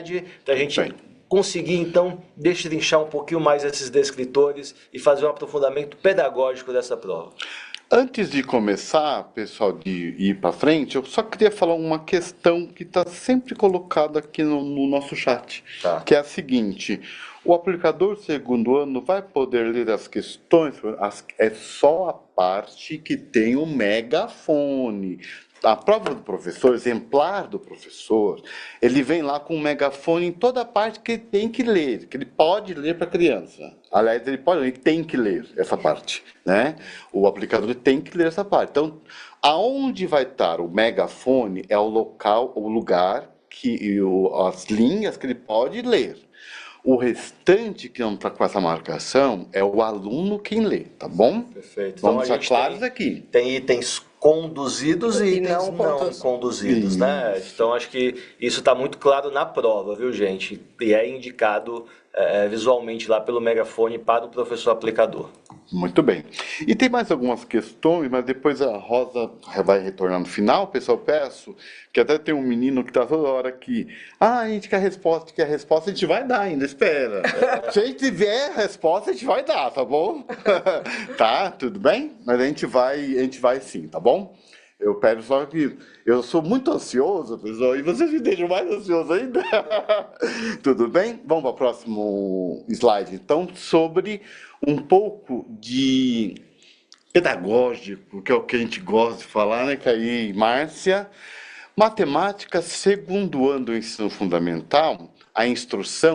brevidade, para a gente conseguir, então, destrinchar um pouquinho mais esses descritores e fazer um aprofundamento pedagógico dessa prova. Antes de começar, pessoal, de ir para frente, eu só queria falar uma questão que está sempre colocada aqui no nosso chat, que é a seguinte: o aplicador segundo ano vai poder ler as questões, é só a parte que tem o megafone. A prova do professor, exemplar do professor, ele vem lá com um megafone em toda a parte que ele tem que ler, que ele pode ler para a criança. Aliás, ele tem que ler essa parte, né? O aplicador tem que ler essa parte. Então, aonde vai estar o megafone é o local, o lugar, as linhas que ele pode ler. O restante que não está com essa marcação é o aluno quem lê, tá bom? Perfeito. Vamos deixar claros aqui. Tem itens conduzidos e itens não conduzidos, né? Então acho que isso está muito claro na prova, viu, gente? E é indicado visualmente lá pelo megafone para o professor aplicador. Muito bem. E tem mais algumas questões, mas depois a Rosa vai retornar no final, pessoal. Peço que até tem um menino que está toda hora aqui. A gente quer resposta, a gente vai dar ainda, espera. Se a gente tiver a resposta, a gente vai dar, tá bom? Tá, tudo bem? Mas a gente vai sim, tá bom? Eu peço só que eu sou muito ansioso, pessoal, e vocês me deixam mais ansioso ainda. Tudo bem? Vamos para o próximo slide, então, sobre um pouco de pedagógico, que é o que a gente gosta de falar, né, Caí, Márcia? Matemática, segundo ano do ensino fundamental, a instrução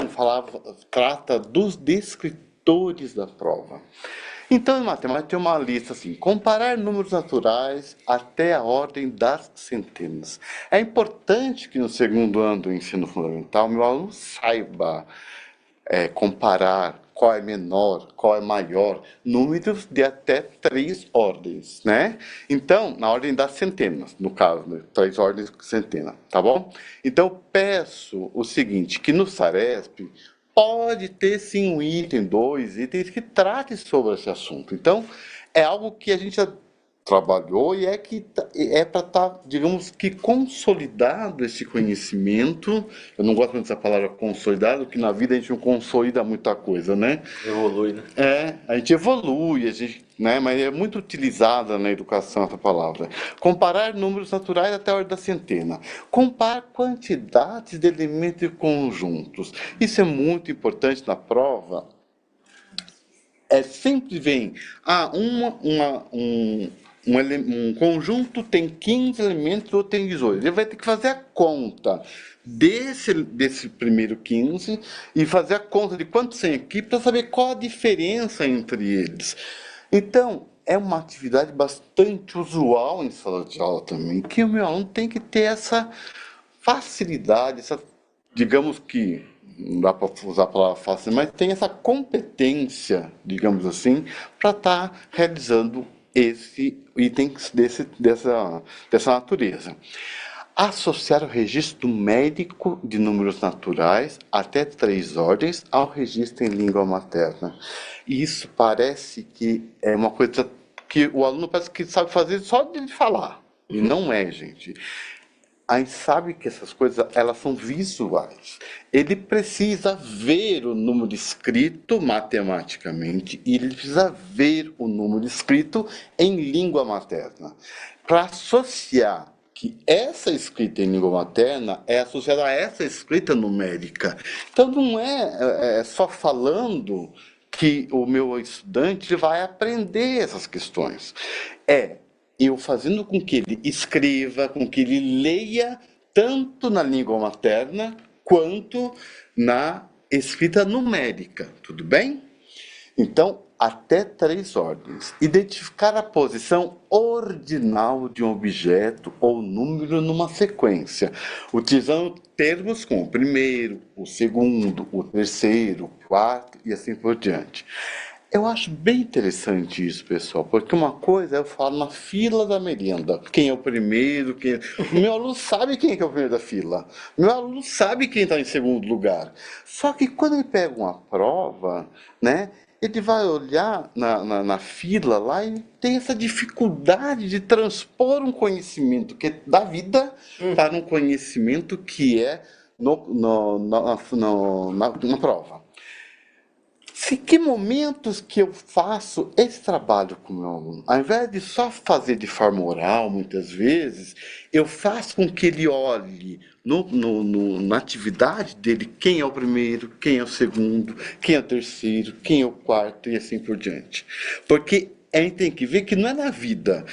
trata dos descritores da prova. Então, em matemática tem uma lista assim: comparar números naturais até a ordem das centenas. É importante que no segundo ano do ensino fundamental meu aluno saiba comparar qual é menor, qual é maior, números de até 3 ordens, né? Então, na ordem das centenas, no caso, né? 3 ordens de centena, tá bom? Então, peço o seguinte, que no SARESP pode ter sim um item, 2 itens que trate sobre esse assunto. Então, é algo que a gente já trabalhou e é para estar, digamos que, consolidado esse conhecimento. Eu não gosto muito dessa palavra consolidado, porque na vida a gente não consolida muita coisa, né? Evolui, né? A gente evolui, né? Mas é muito utilizada na educação essa palavra. Comparar números naturais até a ordem da centena. Comparar quantidades de elementos e conjuntos. Isso é muito importante na prova. Sempre vem um conjunto tem 15 elementos, outro tem 18. Ele vai ter que fazer a conta desse primeiro 15 e fazer a conta de quantos tem aqui para saber qual a diferença entre eles. Então, é uma atividade bastante usual em sala de aula também, que o meu aluno tem que ter essa facilidade, digamos que, não dá para usar a palavra fácil, mas tem essa competência, digamos assim, para estar realizando esse item dessa natureza. Associar o registro médico de números naturais até 3 ordens ao registro em língua materna. E isso parece que é uma coisa que o aluno parece que sabe fazer só de falar. E não é, gente. A gente sabe que essas coisas, elas são visuais. Ele precisa ver o número escrito matematicamente e ele precisa ver o número escrito em língua materna. Para associar que essa escrita em língua materna é associada a essa escrita numérica. Então, não é só falando que o meu estudante vai aprender essas questões. Eu fazendo com que ele escreva, com que ele leia, tanto na língua materna, quanto na escrita numérica, tudo bem? Então, até 3 ordens. Identificar a posição ordinal de um objeto ou número numa sequência, utilizando termos como o primeiro, o segundo, o terceiro, o quarto e assim por diante. Eu acho bem interessante isso, pessoal, porque uma coisa é eu falo na fila da merenda, quem é o primeiro, O meu aluno sabe quem é o primeiro da fila, meu aluno sabe quem está em segundo lugar. Só que quando ele pega uma prova, né, ele vai olhar na fila lá e tem essa dificuldade de transpor um conhecimento que é da vida para um conhecimento que é na prova. Que momentos que eu faço esse trabalho com o meu aluno? Ao invés de só fazer de forma oral, muitas vezes, eu faço com que ele olhe na atividade dele quem é o primeiro, quem é o segundo, quem é o terceiro, quem é o quarto e assim por diante. Porque a gente tem que ver que não é na vida,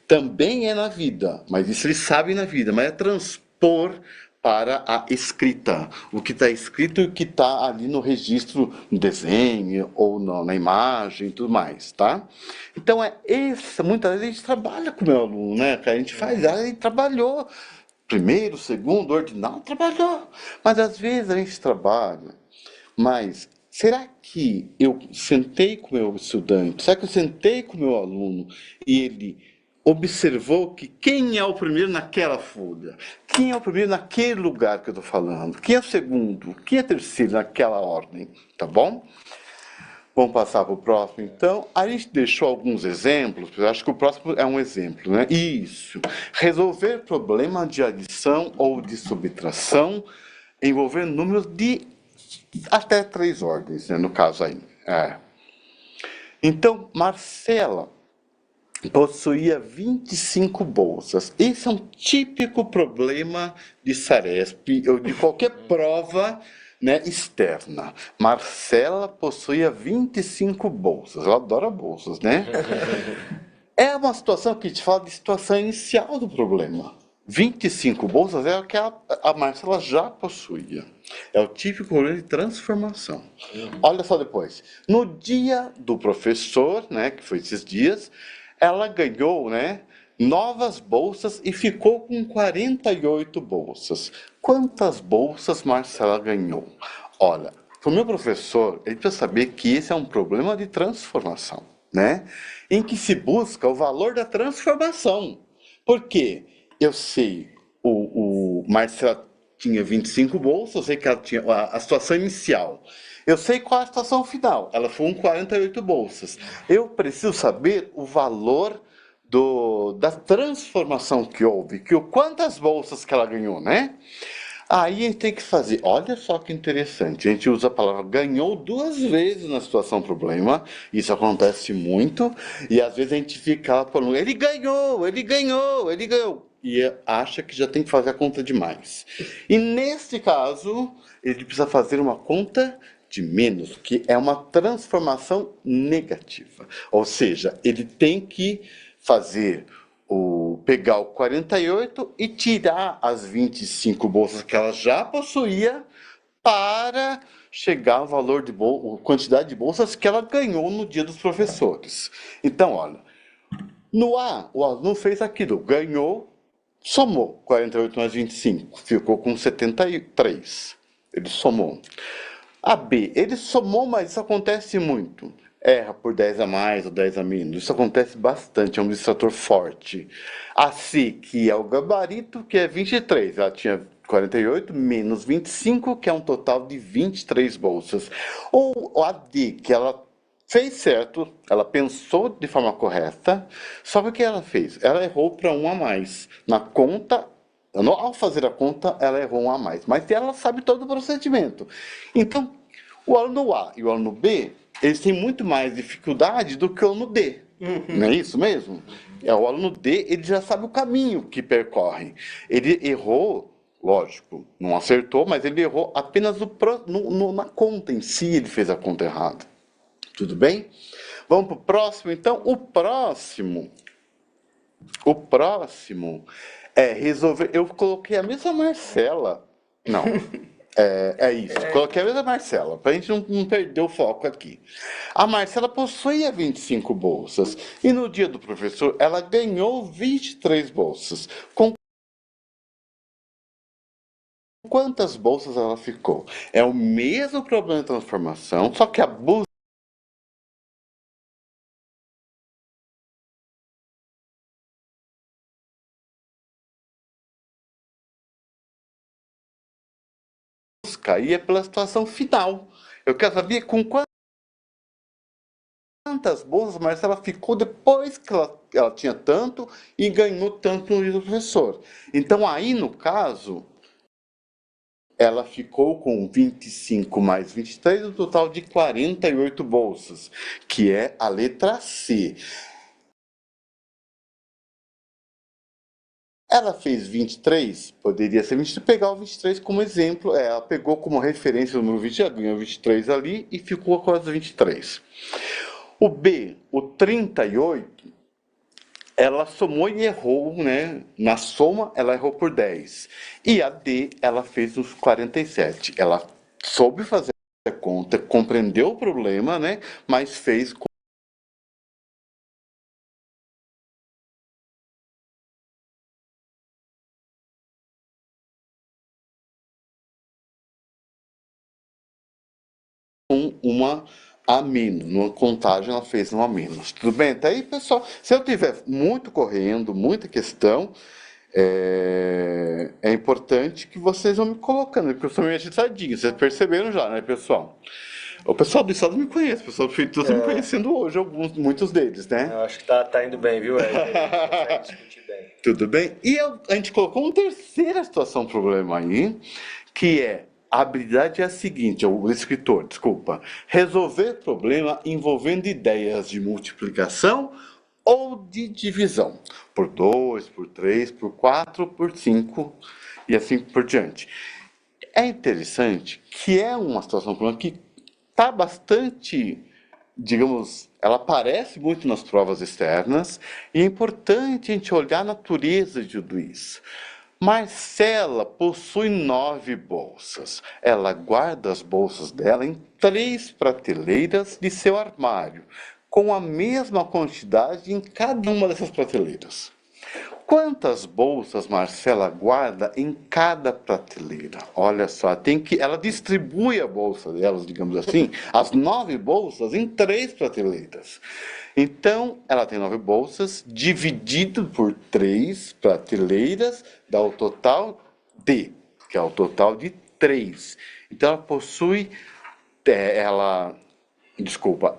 também é na vida, mas isso eles sabem na vida, mas é transpor para a escrita. O que está escrito e o que está ali no registro, no desenho ou na imagem e tudo mais, tá? Então, muitas vezes a gente trabalha com o meu aluno, né? A gente faz, a gente trabalhou. Primeiro, segundo, ordinal, trabalhou. Mas às vezes a gente trabalha, mas será que eu sentei com o meu estudante, será que eu sentei com o meu aluno e ele observou que quem é o primeiro naquela folha, quem é o primeiro naquele lugar que eu estou falando, quem é o segundo, quem é o terceiro naquela ordem, tá bom? Vamos passar para o próximo, então. A gente deixou alguns exemplos, eu acho que o próximo é um exemplo, né? Isso. Resolver problema de adição ou de subtração envolvendo números de até 3 ordens, né? No caso aí. Então, Marcela possuía 25 bolsas. Esse é um típico problema de Saresp ou de qualquer prova, né, externa. Marcela possuía 25 bolsas. Ela adora bolsas, né? É uma situação que te fala de situação inicial do problema. 25 bolsas é o que a Marcela já possuía. É o típico problema de transformação. Olha só depois. No dia do professor, né, que foi esses dias, ela ganhou, né, novas bolsas e ficou com 48 bolsas. Quantas bolsas Marcela ganhou? Olha, para o meu professor, ele precisa saber que esse é um problema de transformação, né? Em que se busca o valor da transformação. Por quê? Eu sei, o Marcela tinha 25 bolsas, eu sei que ela tinha a situação inicial. Eu sei qual é a situação final, ela foi com 48 bolsas. Eu preciso saber o valor da transformação que houve, quantas bolsas que ela ganhou, né? Aí a gente tem que fazer, olha só que interessante, a gente usa a palavra ganhou 2 vezes na situação problema, isso acontece muito, e às vezes a gente fica lá falando, ele ganhou, ele ganhou, ele ganhou, e acha que já tem que fazer a conta demais. E nesse caso, ele precisa fazer uma conta de menos, que é uma transformação negativa, ou seja, ele tem que fazer pegar o 48 e tirar as 25 bolsas que ela já possuía para chegar ao valor de quantidade de bolsas que ela ganhou no dia dos professores. Então, olha, no A, o aluno fez aquilo, ganhou, somou 48 mais 25, ficou com 73. Ele somou. A B, ele somou, mas isso acontece muito. Erra por 10 a mais ou 10 a menos. Isso acontece bastante, é um distrator forte. A C, que é o gabarito, que é 23. Ela tinha 48 menos 25, que é um total de 23 bolsas. Ou a D, que ela fez certo, ela pensou de forma correta, só que o que ela fez? Ela errou para 1 a mais. Na conta, ao fazer a conta, ela errou 1 a mais. Mas ela sabe todo o procedimento. Então, o aluno A e o aluno B, eles têm muito mais dificuldade do que o aluno D. Não é isso mesmo? O aluno D, ele já sabe o caminho que percorre. Ele errou, lógico, não acertou, mas ele errou apenas na conta em si, ele fez a conta errada. Tudo bem? Vamos para o próximo, então. O próximo é resolver. Eu coloquei a mesma Marcela. Não. É isso. Coloquei a mesma Marcela, para a gente não perder o foco aqui. A Marcela possuía 25 bolsas. E no dia do professor, ela ganhou 23 bolsas. Com quantas bolsas ela ficou? É o mesmo problema de transformação, só que a busca ia pela situação final. Eu quero saber com quantas bolsas Marcela ficou depois que ela tinha tanto e ganhou tanto no dia do professor. Então aí, no caso, ela ficou com 25 mais 23, um total de 48 bolsas, que é a letra C. Ela fez 23, poderia ser 23, pegar o 23 como exemplo, ela pegou como referência o número 20, já ganhou 23 ali e ficou com as 23. O B, o 38, ela somou e errou, né? Na soma, ela errou por 10. E a D, ela fez os 47. Ela soube fazer a conta, compreendeu o problema, né? Mas fez com uma a menos. Numa contagem, ela fez um a menos. Tudo bem? Até aí, pessoal, se eu tiver muito correndo, muita questão, é importante que vocês vão me colocando, porque eu sou meio agitadinho, vocês perceberam já, né, pessoal? O pessoal do estado me conhece, o pessoal do Feito está me conhecendo hoje, muitos deles, né? Eu acho que tá indo bem, viu, Ed? A gente consegue discutir bem. Tudo bem? E a gente colocou uma terceira situação, problema aí, que é a habilidade é a seguinte, o escritor, desculpa, resolver problema envolvendo ideias de multiplicação ou de divisão, por 2, por 3, por 4, por 5 e assim por diante. É interessante que é uma situação que está bastante, digamos, ela aparece muito nas provas externas e é importante a gente olhar a natureza de tudo isso. Marcela possui 9 bolsas. Ela guarda as bolsas dela em 3 prateleiras de seu armário, com a mesma quantidade em cada uma dessas prateleiras. Quantas bolsas Marcela guarda em cada prateleira? Olha só, ela distribui a bolsa delas, digamos assim, as 9 bolsas em 3 prateleiras. Então, ela tem 9 bolsas, dividido por 3 prateleiras, dá o total D, que é o total de 3. Então, ela possui,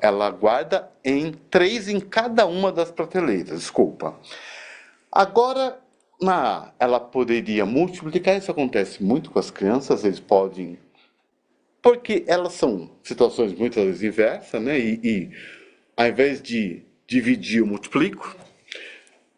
ela guarda em 3 em cada uma das prateleiras, Agora, ela poderia multiplicar, isso acontece muito com as crianças, eles podem... Porque elas são situações muitas vezes inversas, né? E ao invés de dividir, eu multiplico.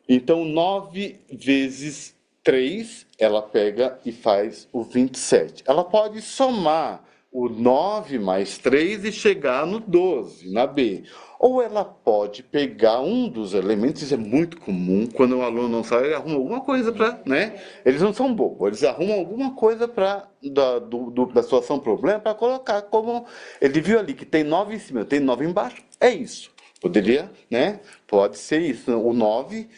Então, 9 vezes 3, ela pega e faz o 27. Ela pode somar o 9 mais 3 e chegar no 12, na B. Ou ela pode pegar um dos elementos, isso é muito comum, quando o aluno não sabe, ele arruma alguma coisa para, né? Eles não são bobos, eles arrumam alguma coisa da situação problema para colocar como... Ele viu ali que tem 9 em cima, tem 9 embaixo, é isso. Poderia, né? Pode ser isso. O 9...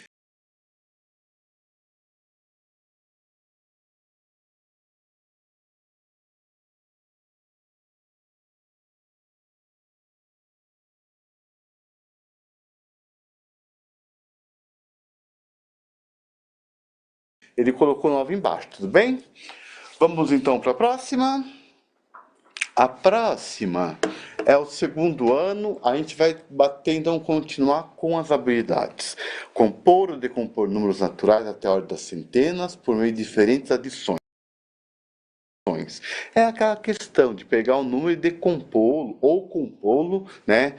Ele colocou 9 embaixo, tudo bem? Vamos então para a próxima. A próxima é o segundo ano, a gente vai bater, então, continuar com as habilidades. Compor ou decompor números naturais até a ordem das centenas por meio de diferentes adições. É aquela questão de pegar um número e decompô-lo ou compô-lo, né?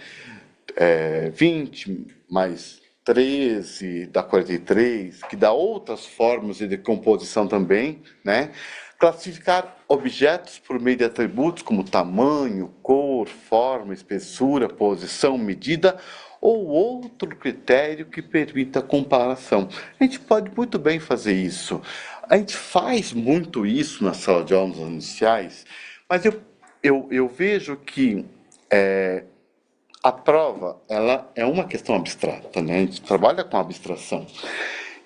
20 mais 13 dá 43, que dá outras formas de decomposição também, né? Classificar objetos por meio de atributos como tamanho, cor, forma, espessura, posição, medida ou outro critério que permita a comparação. A gente pode muito bem fazer isso. A gente faz muito isso na sala de aulas iniciais, mas eu vejo que a prova, ela é uma questão abstrata, né? A gente trabalha com abstração.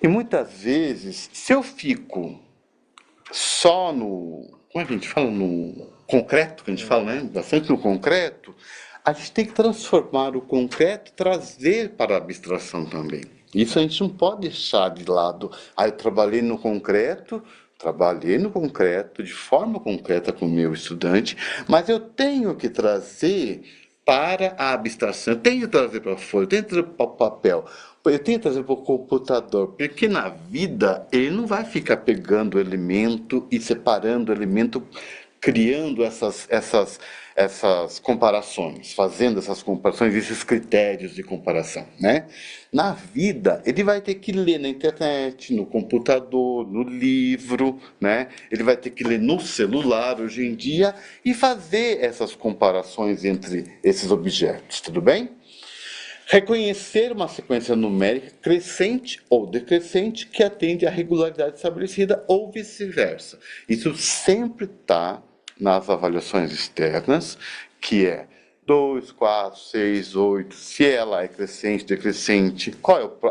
E muitas vezes, se eu fico só no... Como é que a gente fala? No concreto, que a gente fala, né? Bastante no concreto, a gente tem que transformar o concreto, trazer para a abstração também. Isso a gente não pode deixar de lado. Eu trabalhei no concreto, de forma concreta com o meu estudante, mas eu tenho que trazer para a abstração, eu tenho que trazer para a folha, eu tenho que trazer para o papel. eu tenho que trazer para o computador, porque na vida ele não vai ficar pegando elemento e separando elemento, criando essas comparações, fazendo essas comparações, esses critérios de comparação, né? Na vida, ele vai ter que ler na internet, no computador, no livro, né? Ele vai ter que ler no celular hoje em dia e fazer essas comparações entre esses objetos, tudo bem? Reconhecer uma sequência numérica crescente ou decrescente que atende à regularidade estabelecida ou vice-versa. Isso sempre está nas avaliações externas, que é 2, 4, 6, 8, se ela é crescente, decrescente,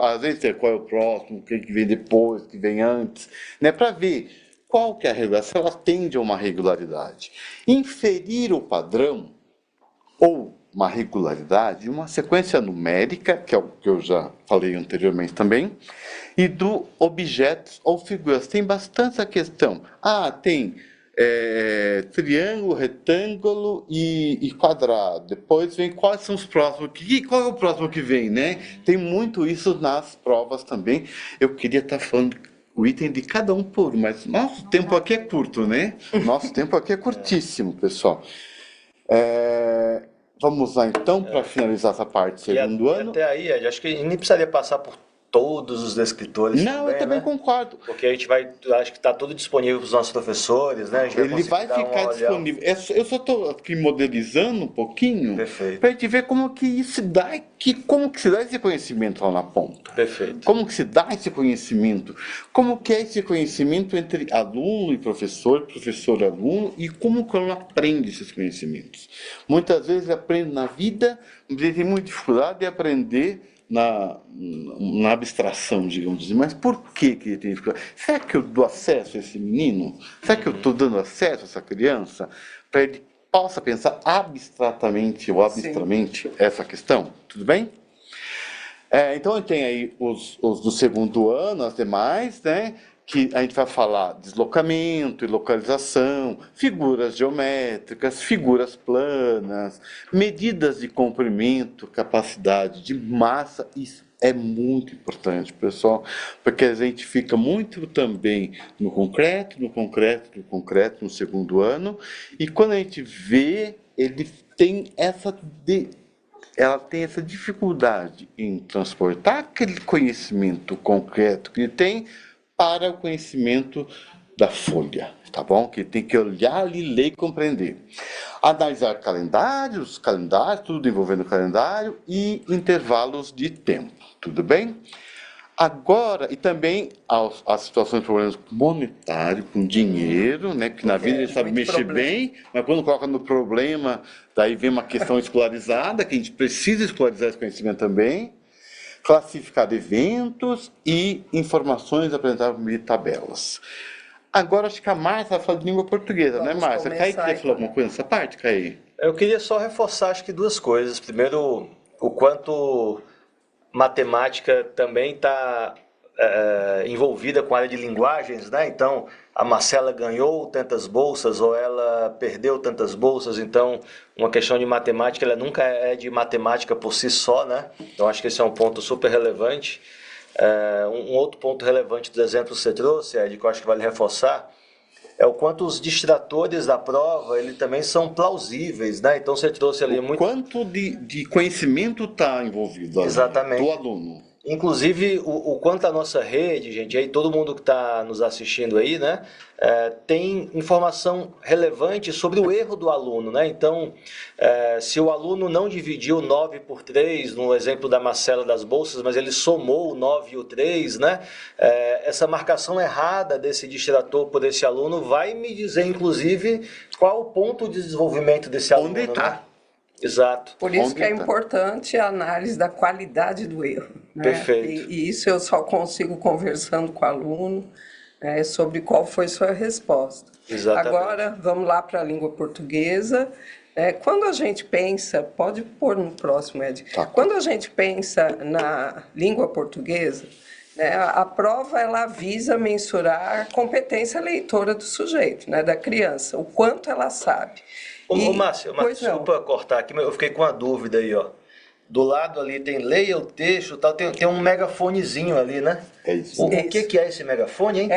às vezes qual é o próximo, o que vem depois, o que vem antes, né, para ver qual que é a regularidade, se ela atende a uma regularidade. Inferir o padrão ou uma regularidade, uma sequência numérica, que é o que eu já falei anteriormente também, e do objetos ou figuras. Tem bastante a questão. Tem triângulo, retângulo e quadrado. Depois vem quais são os próximos, qual é o próximo que vem, né? Tem muito isso nas provas também. Eu queria estar falando o item de cada um por um, mas nosso tempo aqui é curto, né? Nosso tempo aqui é curtíssimo, pessoal. Vamos lá então para finalizar essa parte do segundo ano. Até aí, Ed, acho que nem precisaria passar por todos os descritores. Não, eu também concordo. Porque a gente acho que está tudo disponível para os nossos professores, né? Ele vai ficar disponível. Eu só estou aqui modelizando um pouquinho para a gente ver como que isso dá, como que se dá esse conhecimento lá na ponta. Perfeito. Como que se dá esse conhecimento? Como que é esse conhecimento entre aluno e professor, professor-aluno, e como que o aluno aprende esses conhecimentos? Muitas vezes ele aprende na vida, mas ele tem muita dificuldade de aprender na abstração, digamos assim. Mas por que ele tem dificuldade? Será que eu dou acesso a esse menino? Será que eu estou dando acesso a essa criança para ele possa pensar abstratamente ou abstramente essa questão? Tudo bem? Então tem aí os do segundo ano, as demais, né? Que a gente vai falar deslocamento e localização, figuras geométricas, figuras planas, medidas de comprimento, capacidade de massa. Isso é muito importante, pessoal, porque a gente fica muito também no concreto no segundo ano, e quando a gente vê, ela tem essa dificuldade em transportar aquele conhecimento concreto que ele tem para o conhecimento da folha, tá bom? Que tem que olhar ali, ler e compreender. Analisar calendários, tudo envolvendo calendário e intervalos de tempo, tudo bem? Agora, e também as situações de problemas monetários, com dinheiro, né? Porque na vida a gente sabe mexer bem, mas quando coloca no problema, daí vem uma questão escolarizada, que a gente precisa escolarizar esse conhecimento também. Classificar eventos e informações apresentadas por meio de tabelas. Agora acho que a Márcia vai falar de língua portuguesa, né, Márcia? Caí queria falar alguma coisa nessa parte, Caí? Eu queria só reforçar, acho que duas coisas. Primeiro, o quanto matemática também está envolvida com a área de linguagens, né? Então, a Marcela ganhou tantas bolsas ou ela perdeu tantas bolsas, então uma questão de matemática, ela nunca é de matemática por si só, né? Então, acho que esse é um ponto super relevante. Um outro ponto relevante dos exemplos que você trouxe, Ed, que eu acho que vale reforçar, é o quanto os distratores da prova, eles também são plausíveis, né? Então você trouxe ali muito... Quanto de conhecimento está envolvido ali, exatamente, do aluno. Inclusive, o quanto a nossa rede, gente, aí todo mundo que está nos assistindo aí, né, tem informação relevante sobre o erro do aluno, né? Então, se o aluno não dividiu 9 por 3, no exemplo da Marcela das bolsas, mas ele somou o 9 e o 3, né? Essa marcação errada desse distrator por esse aluno vai me dizer, inclusive, qual o ponto de desenvolvimento desse aluno. Onde está? Né? Exato. Por isso que é importante a análise da qualidade do erro. Né? Perfeito. E isso eu só consigo conversando com o aluno sobre qual foi sua resposta. Exatamente. Agora, vamos lá para a língua portuguesa. Quando a gente pensa, pode pôr no próximo, Ed. Tá. Quando a gente pensa na língua portuguesa, né, a prova ela visa mensurar a competência leitora do sujeito, né, da criança, o quanto ela sabe. Ô, Márcio, desculpa cortar aqui, mas eu fiquei com uma dúvida aí, ó. do lado ali tem leia o texto, tal, tem um megafonezinho ali, né? É isso. O que é esse megafone, hein?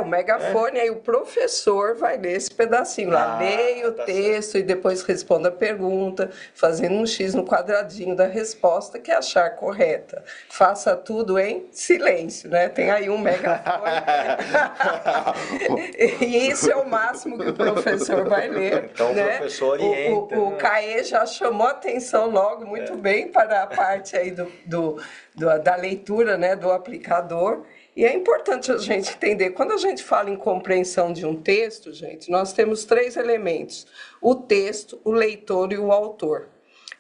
O megafone, aí o professor vai ler esse pedacinho lá, leia o texto certo. E depois responda a pergunta, fazendo um X no quadradinho da resposta que achar correta. Faça tudo em silêncio, né? Tem aí um megafone. E isso é o máximo que o professor vai ler. Então né? O professor orienta. O CAE já chamou atenção logo muito bem para a parte aí da leitura, né, do aplicador. E é importante a gente entender, quando a gente fala em compreensão de um texto, gente, nós temos 3 elementos: o texto, o leitor e o autor.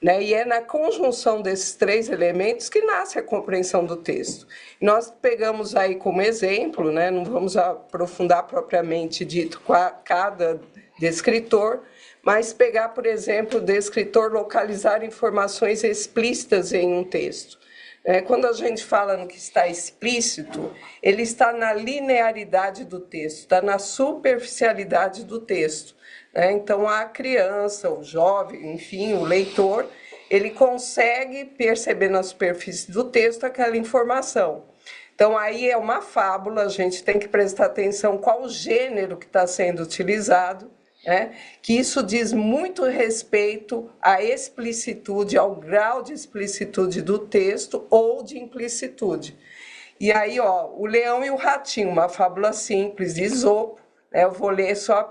Né? E é na conjunção desses 3 elementos que nasce a compreensão do texto. Nós pegamos aí como exemplo, né, não vamos aprofundar propriamente dito cada descritor, mas pegar, por exemplo, o descritor localizar informações explícitas em um texto. Quando a gente fala no que está explícito, ele está na linearidade do texto, está na superficialidade do texto. Então, a criança, o jovem, enfim, o leitor, ele consegue perceber na superfície do texto aquela informação. Então, aí é uma fábula, a gente tem que prestar atenção qual o gênero que está sendo utilizado, que isso diz muito respeito à explicitude, ao grau de explicitude do texto ou de implicitude. E aí, o Leão e o Ratinho, uma fábula simples de Esopo, eu vou ler só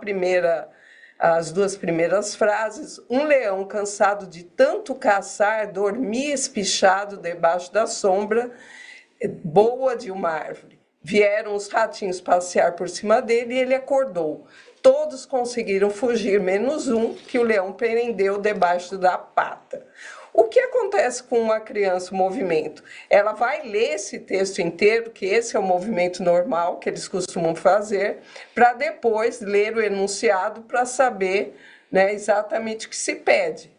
as 2 primeiras frases. Um leão cansado de tanto caçar dormia espichado debaixo da sombra boa de uma árvore. Vieram os ratinhos passear por cima dele e ele acordou. Todos conseguiram fugir, menos um, que o leão prendeu debaixo da pata. O que acontece com uma criança, o movimento? Ela vai ler esse texto inteiro, que esse é o movimento normal que eles costumam fazer, para depois ler o enunciado para saber, né, exatamente o que se pede.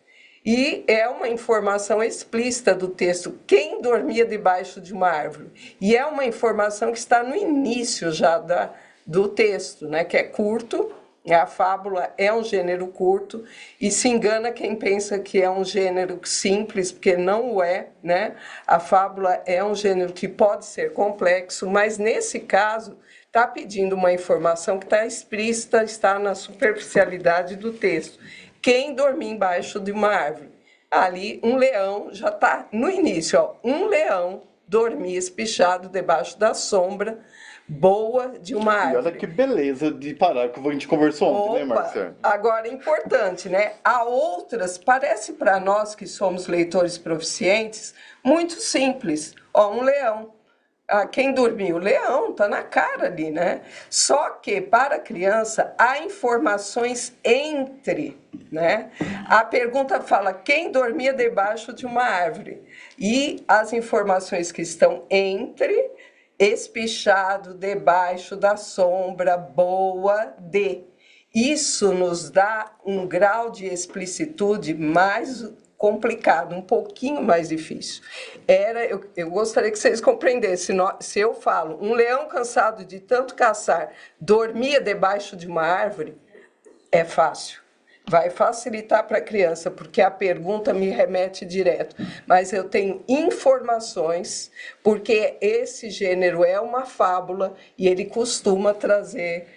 E é uma informação explícita do texto, quem dormia debaixo de uma árvore. E é uma informação que está no início já do texto, né, que é curto. A fábula é um gênero curto e se engana quem pensa que é um gênero simples, porque não o é, né? A fábula é um gênero que pode ser complexo, mas nesse caso está pedindo uma informação que está explícita, está na superficialidade do texto. Quem dormia embaixo de uma árvore? Ali, um leão, já está no início, um leão dormia espichado debaixo da sombra boa de uma árvore. E olha que beleza de parar que a gente conversou ontem, né, Marcelo? Agora, importante, né? Há outras, parece para nós que somos leitores proficientes, muito simples. Um leão. Quem dormiu? O leão, está na cara ali, né? Só que, para a criança, há informações entre, né? A pergunta fala, quem dormia debaixo de uma árvore? E as informações que estão entre, espichado debaixo da sombra boa de. Isso nos dá um grau de explicitude mais complicado, um pouquinho mais difícil. Eu gostaria que vocês compreendessem, se eu falo, um leão cansado de tanto caçar dormia debaixo de uma árvore, é fácil. Vai facilitar para a criança, porque a pergunta me remete direto. Mas eu tenho informações, porque esse gênero é uma fábula e ele costuma trazer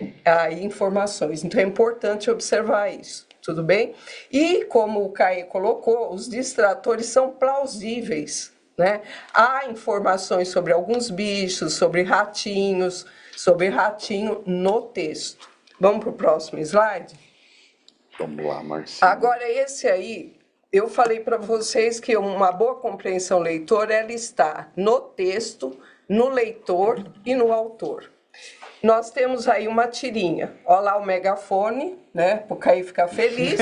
informações. Então, é importante observar isso. Tudo bem? E, como o Caê colocou, os distratores são plausíveis, né? Há informações sobre alguns bichos, sobre ratinhos, sobre ratinho no texto. Vamos para o próximo slide? Vamos lá, Marcelo. Agora, esse aí, eu falei para vocês que uma boa compreensão leitor, ela está no texto, no leitor e no autor. Nós temos aí uma tirinha. Olha lá o megafone, né? Para o Caí ficar feliz.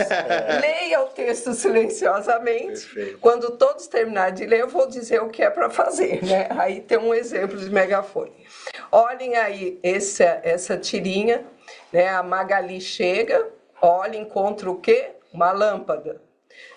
Leia o texto silenciosamente. Perfeito. Quando todos terminarem de ler, eu vou dizer o que é para fazer, né? Aí tem um exemplo de megafone. Olhem aí essa tirinha, né? A Magali chega, olha, encontra o quê? Uma lâmpada.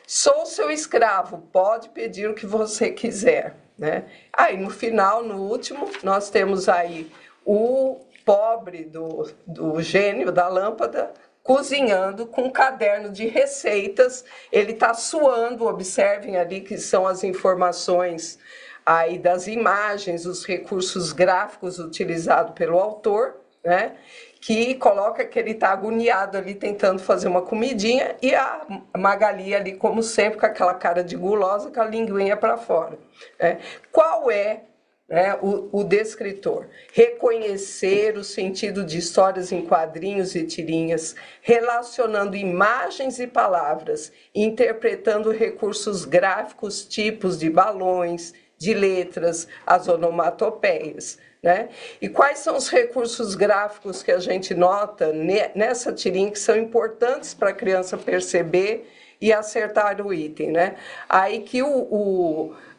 Sou seu escravo, pode pedir o que você quiser, né? Aí no final, no último, nós temos aí o pobre do gênio da lâmpada cozinhando com um caderno de receitas. Ele está suando, observem ali que são as informações aí das imagens, os recursos gráficos utilizados pelo autor, né? Que coloca que ele está agoniado ali tentando fazer uma comidinha, e a Magali ali, como sempre, com aquela cara de gulosa, com a linguinha para fora. Né? Qual é, né, o descritor? Reconhecer o sentido de histórias em quadrinhos e tirinhas, relacionando imagens e palavras, interpretando recursos gráficos, tipos de balões, de letras, as onomatopeias. Né? E quais são os recursos gráficos que a gente nota nessa tirinha que são importantes para a criança perceber e acertar o item? Né? Aí que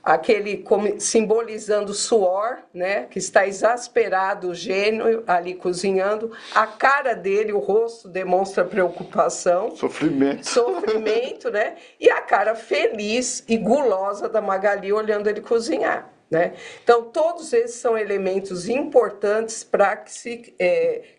aquele simbolizando suor, né? Que está exasperado, o gênio ali cozinhando, a cara dele, o rosto demonstra preocupação, sofrimento, né? E a cara feliz e gulosa da Magali olhando ele cozinhar. Né? Então, todos esses são elementos importantes para que se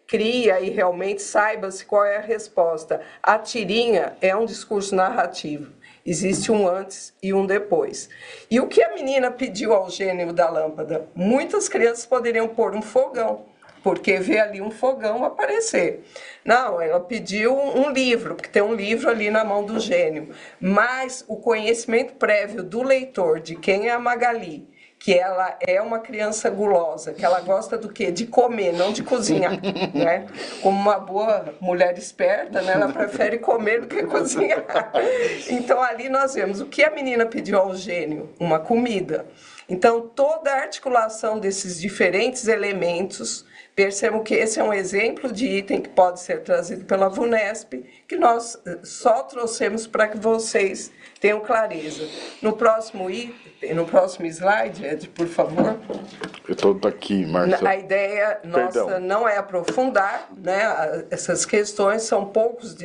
crie e realmente saiba-se qual é a resposta. A tirinha é um discurso narrativo. Existe um antes e um depois. E o que a menina pediu ao gênio da lâmpada? Muitas crianças poderiam pôr um fogão, porque vê ali um fogão aparecer. Não, ela pediu um livro, porque tem um livro ali na mão do gênio. Mas o conhecimento prévio do leitor, de quem é a Magali, que ela é uma criança gulosa, que ela gosta do quê? De comer, não de cozinhar, né? Como uma boa mulher esperta, né? Ela prefere comer do que cozinhar. Então, ali nós vemos o que a menina pediu ao gênio: uma comida. Então, toda a articulação desses diferentes elementos, percebam que esse é um exemplo de item que pode ser trazido pela VUNESP, que nós só trouxemos para que vocês tenham clareza. No próximo slide, Ed, por favor. Eu estou aqui, Marcia. A ideia nossa não é aprofundar, né? Essas questões, são poucos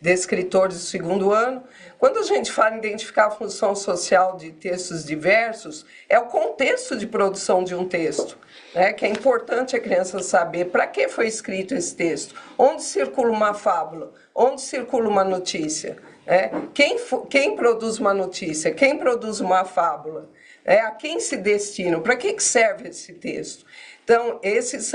descritores do segundo ano. Quando a gente fala em identificar a função social de textos diversos, é o contexto de produção de um texto, né? Que é importante a criança saber para que foi escrito esse texto, onde circula uma fábula, onde circula uma notícia. Quem produz uma notícia? Quem produz uma fábula? A quem se destina? Para que serve esse texto? Então, esses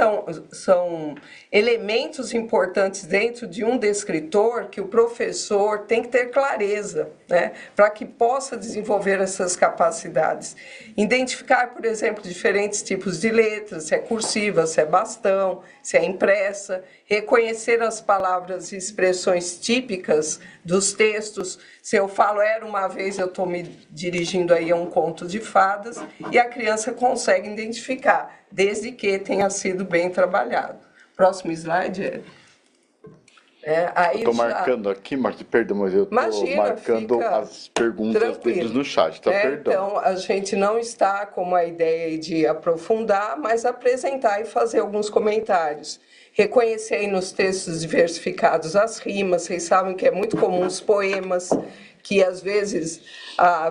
são elementos importantes dentro de um descritor que o professor tem que ter clareza, né, para que possa desenvolver essas capacidades. Identificar, por exemplo, diferentes tipos de letras, se é cursiva, se é bastão, se é impressa, reconhecer as palavras e expressões típicas dos textos. Se eu falo era uma vez, eu estou me dirigindo aí a um conto de fadas, e a criança consegue identificar, desde que tenha sido bem trabalhado. Próximo slide. Estou marcando aqui, Marcia, perdão, mas eu estou marcando as perguntas deles no chat, tá? Perdão. Então, a gente não está com uma ideia de aprofundar, mas apresentar e fazer alguns comentários. Reconhecer aí nos textos diversificados as rimas. Vocês sabem que é muito comum os poemas, que às vezes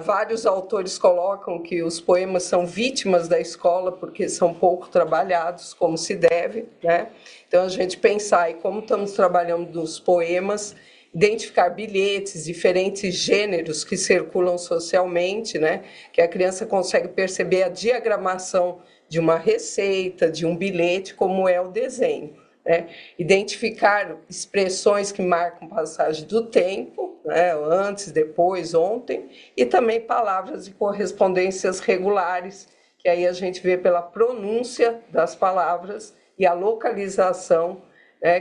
vários autores colocam que os poemas são vítimas da escola porque são pouco trabalhados, como se deve, né? Então, a gente pensar em como estamos trabalhando nos poemas, identificar bilhetes, diferentes gêneros que circulam socialmente, né? Que a criança consegue perceber a diagramação de uma receita, de um bilhete, como é o desenho. Né? Identificar expressões que marcam passagem do tempo, né? Antes, depois, ontem, e também palavras e correspondências regulares, que aí a gente vê pela pronúncia das palavras e a localização,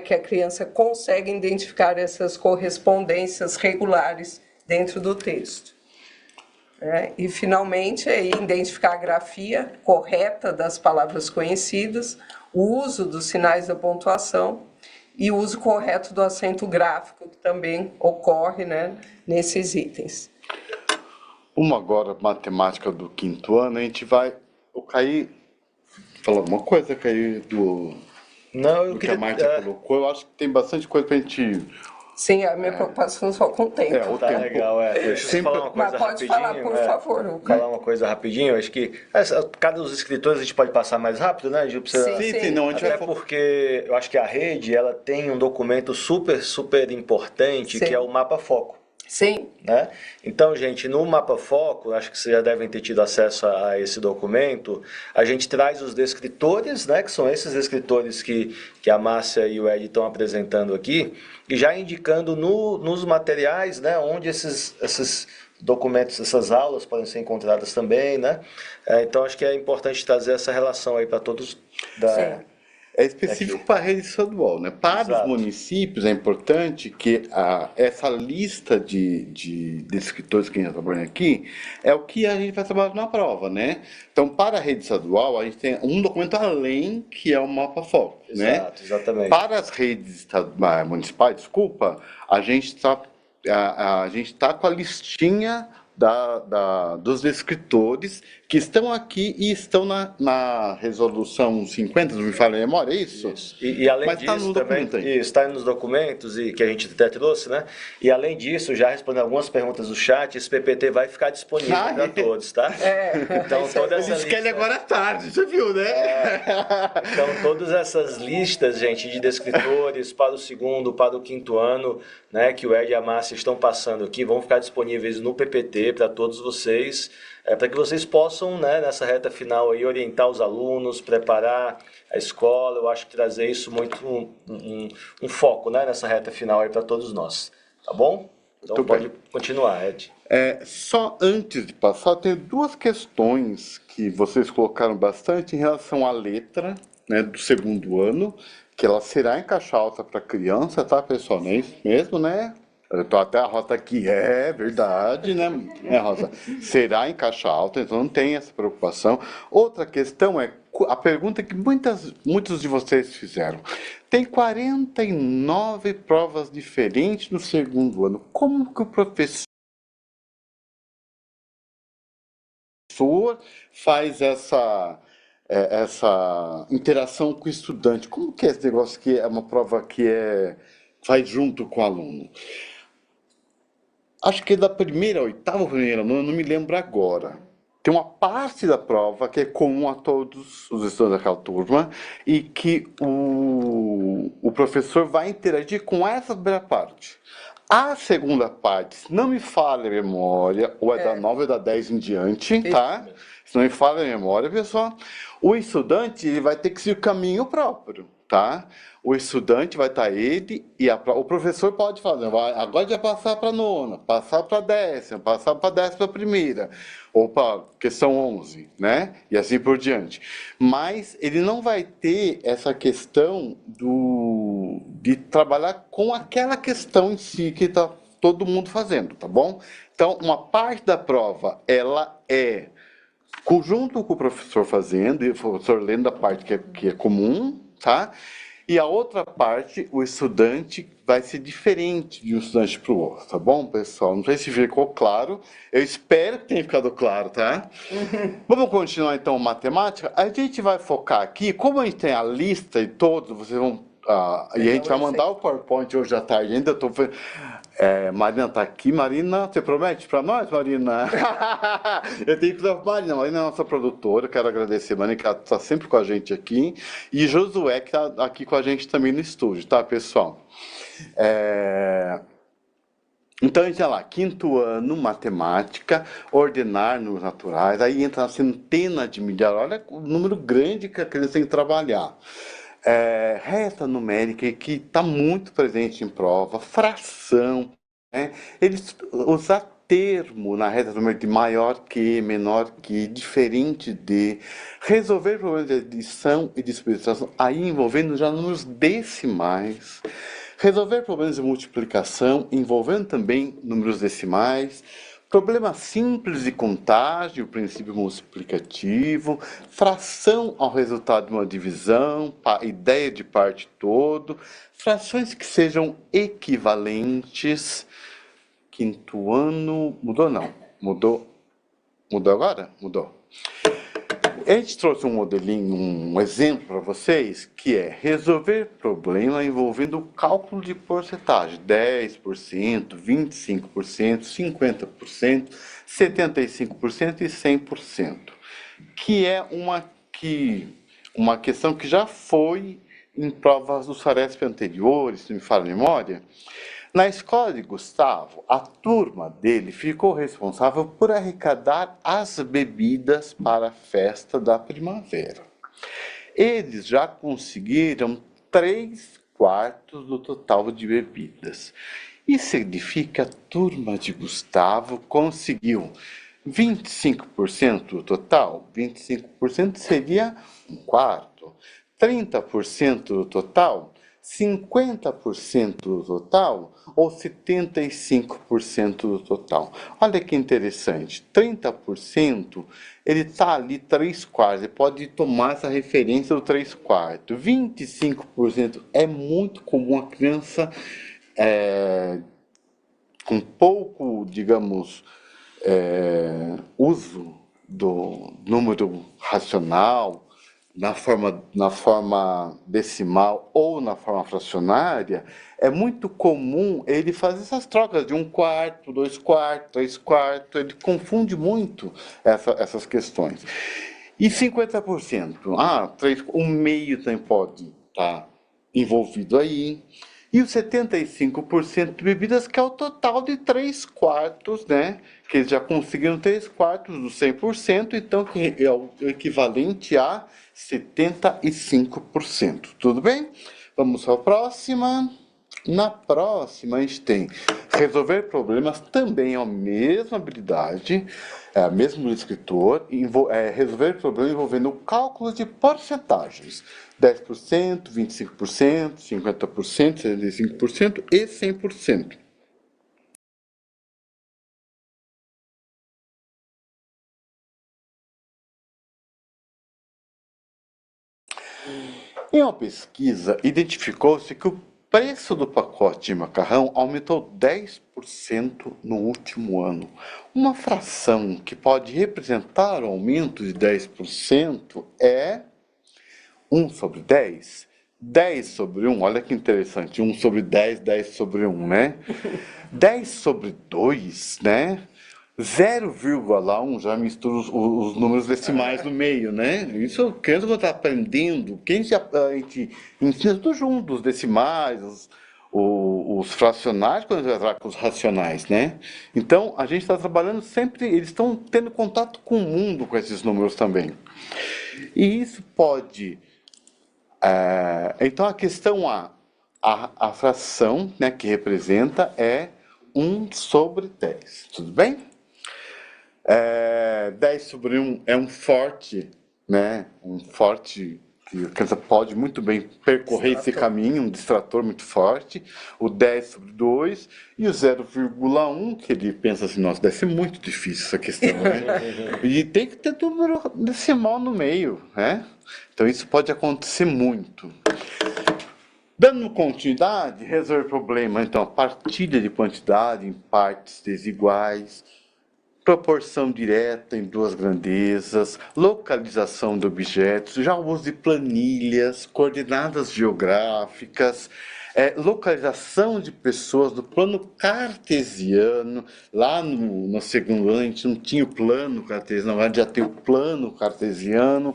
que a criança consegue identificar essas correspondências regulares dentro do texto. E, finalmente, identificar a grafia correta das palavras conhecidas, o uso dos sinais da pontuação e o uso correto do acento gráfico, que também ocorre, né, nesses itens. Uma agora, matemática do quinto ano, a gente vai... O Caí... Falar alguma coisa, Caí, do... Não, eu do queria... que a Marta colocou. Eu acho que tem bastante coisa para a gente Sim, a minha preocupação só com o tempo. O Tá tempo. legal, Deixa eu falar uma coisa Mas pode rapidinho. falar, por favor. Lucas. Falar uma coisa rapidinho. Acho que cada dos escritores a gente pode passar mais rápido, né, Gil? Sim. Não, a gente Até vai... porque eu acho que a rede ela tem um documento super importante, Sim. que é o Mapa Foco. Sim. Né? Então, gente, no Mapa Foco, acho que vocês já devem ter tido acesso a esse documento, a gente traz os descritores, né, que são esses descritores que a Márcia e o Ed estão apresentando aqui, e já indicando nos materiais, né, onde esses documentos, essas aulas podem ser encontradas também, né? Então, acho que é importante trazer essa relação aí para todos Sim. É específico para a rede estadual, né? Para Exato. os municípios é importante que essa lista de escritores que a gente está trabalhando aqui é o que a gente vai trabalhar na prova, né? Então, para a rede estadual, a gente tem um documento além, que é o Mapa Foco, né? Exato, exatamente. Para as redes municipais, desculpa, a gente está com a listinha dos escritores que estão aqui e estão na resolução 50, não me falha a memória, é isso? E além Mas disso, tá no também, documento aí. está nos documentos e que a gente até trouxe, né? E além disso, já respondendo algumas perguntas do chat, esse PPT vai ficar disponível para todos, tá? Então, toda essa Eles querem lista... agora à tarde, você viu, né? Então, todas essas listas, gente, de descritores para o segundo, para o quinto ano, né, que o Ed e a Márcia estão passando aqui, vão ficar disponíveis no PPT para todos vocês, para que vocês possam, né, nessa reta final aí, orientar os alunos, preparar a escola. Eu acho que trazer isso muito um foco, né, nessa reta final aí para todos nós. Tá bom? Então pode continuar, Ed. Só antes de passar, tem duas questões que vocês colocaram bastante em relação à letra, né, do segundo ano, que ela será em caixa alta para criança, tá, pessoal? Não é isso mesmo, né? Eu tô até a Rosa aqui, é verdade, né, Rosa? Será em caixa alta, então não tem essa preocupação. Outra questão é a pergunta que muitos de vocês fizeram. Tem 49 provas diferentes no segundo ano. Como que o professor faz essa interação com o estudante? Como que é esse negócio que é uma prova que faz junto com o aluno? Acho que da primeira ao oitavo, primeiro ano, eu não me lembro agora. Tem uma parte da prova que é comum a todos os estudantes daquela turma e que o professor vai interagir com essa primeira parte. A segunda parte, se não me falha a memória, ou é da 9 ou da 10 em diante, tá? Se não me falha a memória, pessoal, o estudante ele vai ter que seguir o caminho próprio, tá? O estudante vai estar ele e o professor pode fazer, agora vai passar para a nona, passar para a décima, passar para a 11ª, ou para questão 11, né? E assim por diante. Mas ele não vai ter essa questão de trabalhar com aquela questão em si que está todo mundo fazendo, tá bom? Então, uma parte da prova, ela é junto com o professor fazendo, e o professor lendo a parte que é comum, tá? E a outra parte, o estudante vai ser diferente de um estudante para o outro, tá bom, pessoal? Não sei se ficou claro, eu espero que tenha ficado claro, tá? Vamos continuar então matemática? A gente vai focar aqui, como a gente tem a lista de todos, vocês vão... e a gente vai mandar o PowerPoint hoje à tarde, ainda estou... Marina tá aqui. Marina, você promete para nós, Marina? Eu tenho que falar para Marina. Marina é nossa produtora. Quero agradecer a Marina, que ela está sempre com a gente aqui. E Josué, que está aqui com a gente também no estúdio, tá, pessoal? Então, a gente vai lá, quinto ano, matemática, ordenar números naturais. Aí entra a centena de milhares. Olha o número grande que a criança tem que trabalhar. Reta numérica, que está muito presente em prova, fração, né? Eles usar termo na reta numérica de maior que, menor que, diferente de, resolver problemas de adição e de subtração, aí envolvendo já números decimais, resolver problemas de multiplicação, envolvendo também números decimais, problema simples de contagem, o princípio multiplicativo, fração ao resultado de uma divisão, ideia de parte todo, frações que sejam equivalentes. Quinto ano, mudou não? Mudou agora? Mudou. A gente trouxe um modelinho, um exemplo para vocês, que é resolver problema envolvendo o cálculo de porcentagem, 10%, 25%, 50%, 75% e 100%, que é uma questão que já foi em provas do Saresp anteriores, se não me falha a memória. Na escola de Gustavo, a turma dele ficou responsável por arrecadar as bebidas para a festa da primavera. Eles já conseguiram 3/4 do total de bebidas. Isso significa que a turma de Gustavo conseguiu 25% do total. 25% seria 1/4. 30% do total, 50% do total ou 75% do total. Olha que interessante, 30% ele está ali 3/4, ele pode tomar essa referência do 3/4. 25% é muito comum a criança com pouco, digamos, uso do número racional, na forma decimal ou na forma fracionária, é muito comum ele fazer essas trocas de 1/4, 2/4, 3/4, ele confunde muito essas questões. E 50%, um meio também pode estar envolvido aí. E os 75% de bebidas, que é o total de 3/4, né? Que eles já conseguiram 3/4 dos 100%, então que é o equivalente a 75%. Tudo bem? Vamos para a próxima. Na próxima, a gente tem resolver problemas, também é a mesma habilidade, é o mesmo escritor, resolver problemas envolvendo o cálculo de porcentagens. 10%, 25%, 50%, 75% e 100%. Em uma pesquisa, identificou-se que o preço do pacote de macarrão aumentou 10% no último ano. Uma fração que pode representar o aumento de 10% é 1/10. 10/1, olha que interessante, 1/10, 10/1, né? 10/2, né? 0,1 já mistura os números decimais no meio, né? Isso a criança quando está aprendendo, a gente ensina tudo junto, os decimais, os fracionários, quando a gente vai trabalhar com os racionais, né? Então, a gente está trabalhando sempre, eles estão tendo contato com o mundo com esses números também. E isso pode... então, a questão a fração, né, que representa é 1/10, tudo bem? 10/1 é um forte, né? Um forte que a criança pode muito bem percorrer esse caminho, um distrator muito forte. O 10/2 e o 0,1, que ele pensa assim, nossa, deve ser muito difícil essa questão, né? E tem que ter número decimal no meio, né? Então isso pode acontecer muito. Dando continuidade, resolver problema, então, a partilha de quantidade em partes desiguais, proporção direta em duas grandezas, localização de objetos, já o uso de planilhas, coordenadas geográficas, localização de pessoas do plano cartesiano. Lá no segundo ano a gente não tinha o plano cartesiano, agora já tem o plano cartesiano,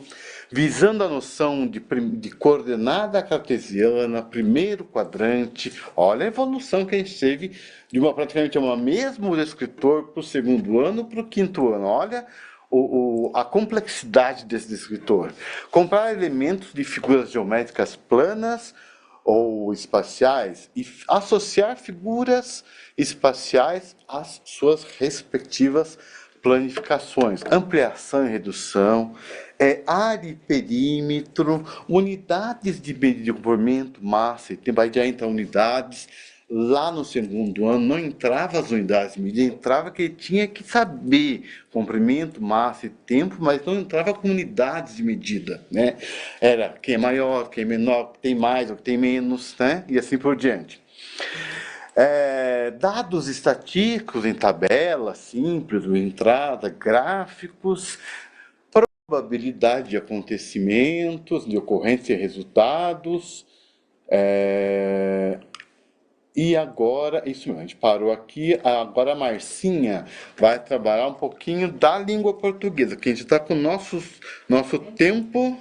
visando a noção de coordenada cartesiana, primeiro quadrante. Olha a evolução que a gente teve de praticamente uma mesmo descritor para o segundo ano para o quinto ano. Olha a complexidade desse descritor. Comparar elementos de figuras geométricas planas ou espaciais e associar figuras espaciais às suas respectivas planificações, ampliação e redução, área e perímetro, unidades de medida de comprimento, massa e tempo, aí já entra unidades. Lá no segundo ano não entrava as unidades de medida, entrava que ele tinha que saber comprimento, massa e tempo, mas não entrava com unidades de medida, né? Era quem é maior, quem é menor, quem tem mais ou quem tem menos, né? E assim por diante. Dados estatísticos em tabela simples, entrada, gráficos, probabilidade de acontecimentos, de ocorrência e resultados. E agora, isso mesmo, a gente parou aqui. Agora a Marcinha vai trabalhar um pouquinho da língua portuguesa, que a gente está com nosso tempo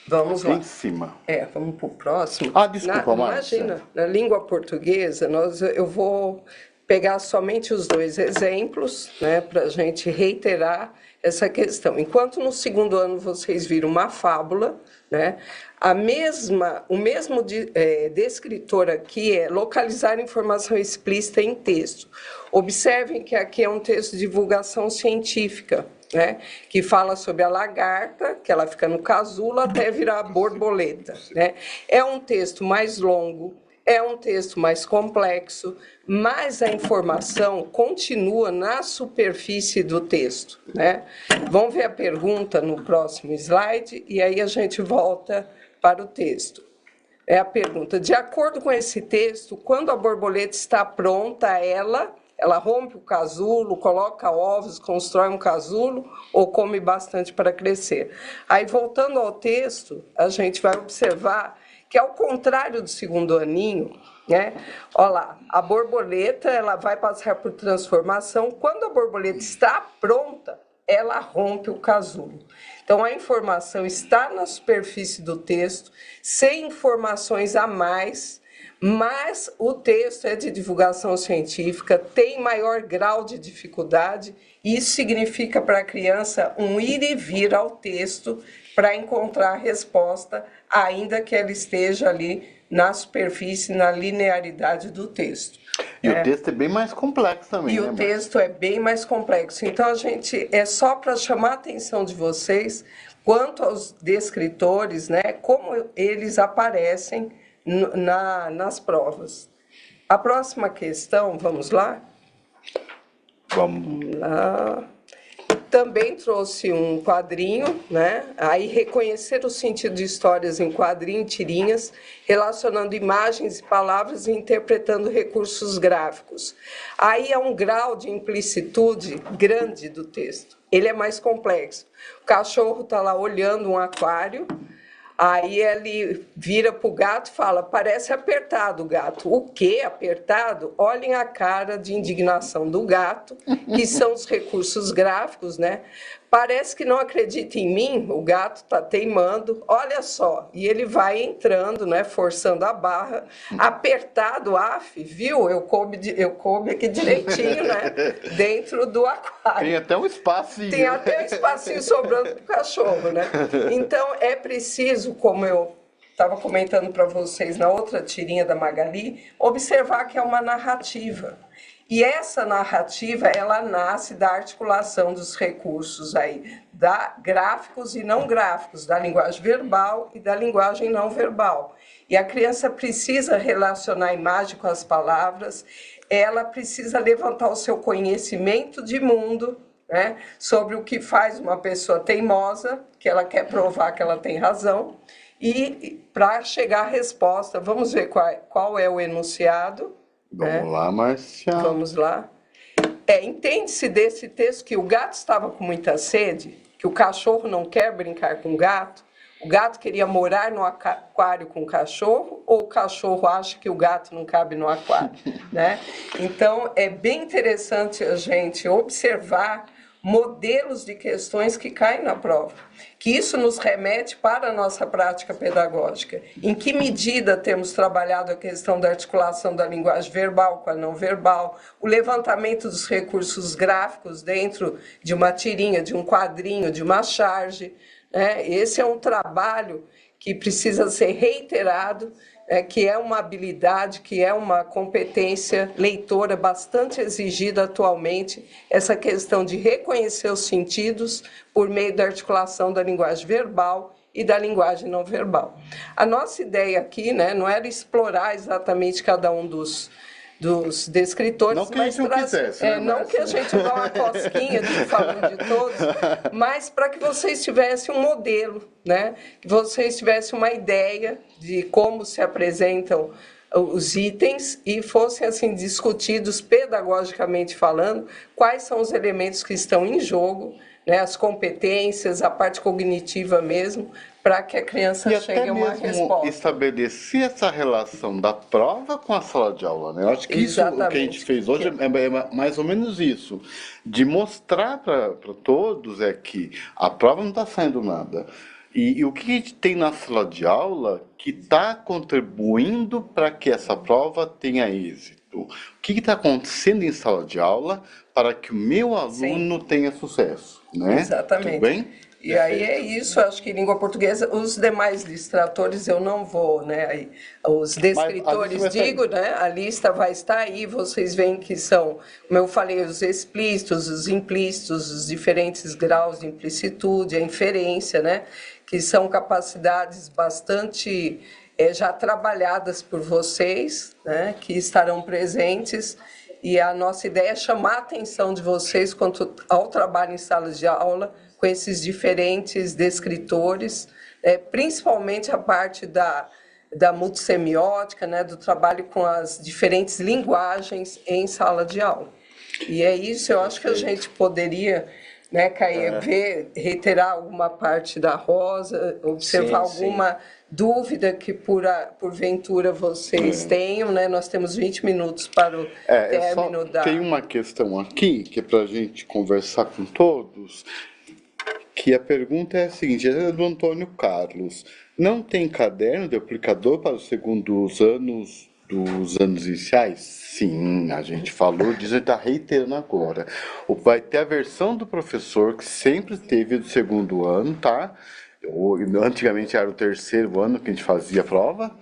Vamos lá. em cima. Vamos para o próximo. Desculpa, Márcia. Imagina, na língua portuguesa, eu vou pegar somente os dois exemplos, né, para a gente reiterar essa questão. Enquanto no segundo ano vocês viram uma fábula, né, o mesmo descritor aqui é localizar informação explícita em texto. Observem que aqui é um texto de divulgação científica, né, que fala sobre a lagarta, que ela fica no casulo até virar a borboleta, né? É um texto mais longo, é um texto mais complexo, mas a informação continua na superfície do texto, né? Vamos ver a pergunta no próximo slide e aí a gente volta para o texto. É a pergunta: de acordo com esse texto, quando a borboleta está pronta, ela rompe o casulo, coloca ovos, constrói um casulo ou come bastante para crescer. Aí, voltando ao texto, a gente vai observar que, ao contrário do segundo aninho, né? Olha lá, a borboleta ela vai passar por transformação. Quando a borboleta está pronta, ela rompe o casulo. Então, a informação está na superfície do texto, sem informações a mais, mas o texto é de divulgação científica, tem maior grau de dificuldade, e isso significa para a criança um ir e vir ao texto para encontrar a resposta, ainda que ela esteja ali na superfície, na linearidade do texto. E o texto é bem mais complexo também, né? O texto é bem mais complexo. Então, é só para chamar a atenção de vocês quanto aos descritores, né, como eles aparecem nas provas. A próxima questão, vamos lá? Vamos lá. Também trouxe um quadrinho, né? Aí reconhecer o sentido de histórias em quadrinho e tirinhas, relacionando imagens e palavras e interpretando recursos gráficos. Aí é um grau de implicitude grande do texto. Ele é mais complexo. O cachorro está lá olhando um aquário. Aí ele vira para o gato e fala: parece apertado o gato. O quê? Apertado? Olhem a cara de indignação do gato, que são os recursos gráficos, né? Parece que não acredita em mim, o gato está teimando, olha só. E ele vai entrando, né, forçando a barra. Apertado, viu? Eu coube aqui direitinho, né? Dentro do aquário. Tem até um espacinho. Tem até um espacinho sobrando para o cachorro, né? Então, é preciso, como eu estava comentando para vocês na outra tirinha da Magali, observar que é uma narrativa. E essa narrativa, ela nasce da articulação dos recursos aí, gráficos e não gráficos, da linguagem verbal e da linguagem não verbal. E a criança precisa relacionar a imagem com as palavras, ela precisa levantar o seu conhecimento de mundo, né, sobre o que faz uma pessoa teimosa, que ela quer provar que ela tem razão, e para chegar à resposta, vamos ver qual é o enunciado. Vamos lá, Márcia. Vamos lá. Entende-se desse texto que o gato estava com muita sede, que o cachorro não quer brincar com o gato queria morar no aquário com o cachorro, ou o cachorro acha que o gato não cabe no aquário, né? Então, é bem interessante a gente observar modelos de questões que caem na prova, que isso nos remete para a nossa prática pedagógica. Em que medida temos trabalhado a questão da articulação da linguagem verbal com a não verbal, o levantamento dos recursos gráficos dentro de uma tirinha, de um quadrinho, de uma charge, né? Esse é um trabalho que precisa ser reiterado, que é uma habilidade, que é uma competência leitora bastante exigida atualmente, essa questão de reconhecer os sentidos por meio da articulação da linguagem verbal e da linguagem não verbal. A nossa ideia aqui, né, não era explorar exatamente cada um dos descritores, não que a gente não quisesse, né, não que a gente vá uma cosquinha falando de todos, mas para que vocês tivessem um modelo, né? Que vocês tivessem uma ideia de como se apresentam os itens e fossem assim discutidos pedagogicamente falando quais são os elementos que estão em jogo né, as competências, a parte cognitiva mesmo, para que a criança chegue a uma resposta. E até mesmo estabelecer essa relação da prova com a sala de aula, né? Eu acho que isso, o que a gente fez hoje é mais ou menos isso, de mostrar para todos é que a prova não está saindo nada. E o que a gente tem na sala de aula que está contribuindo para que essa prova tenha êxito? O que está acontecendo em sala de aula para que o meu aluno tenha sucesso, né? Exatamente. Tudo bem? E aí é isso, acho que língua portuguesa, os demais listratores eu não vou, né? Os descritores, digo, né? A lista vai estar aí, vocês veem que são, como eu falei, os explícitos, os implícitos, os diferentes graus de implicitude, a inferência, né? Que são capacidades bastante já trabalhadas por vocês, né? Que estarão presentes. E a nossa ideia é chamar a atenção de vocês quanto ao trabalho em salas de aula, com esses diferentes descritores, principalmente a parte da multissemiótica, né, do trabalho com as diferentes linguagens em sala de aula. E é isso, eu acho que a gente poderia, né, Caê, reiterar alguma parte da Rosa, observar alguma dúvida que porventura vocês tenham, né? Nós temos 20 minutos para o término da... Tem uma questão aqui, que é para a gente conversar com todos, que a pergunta é a seguinte, é do Antônio Carlos. Não tem caderno de aplicador para os segundos anos dos anos iniciais? Sim, a gente falou disso e está reiterando agora. Vai ter a versão do professor, que sempre teve do segundo ano, tá? Antigamente era o terceiro ano que a gente fazia a prova,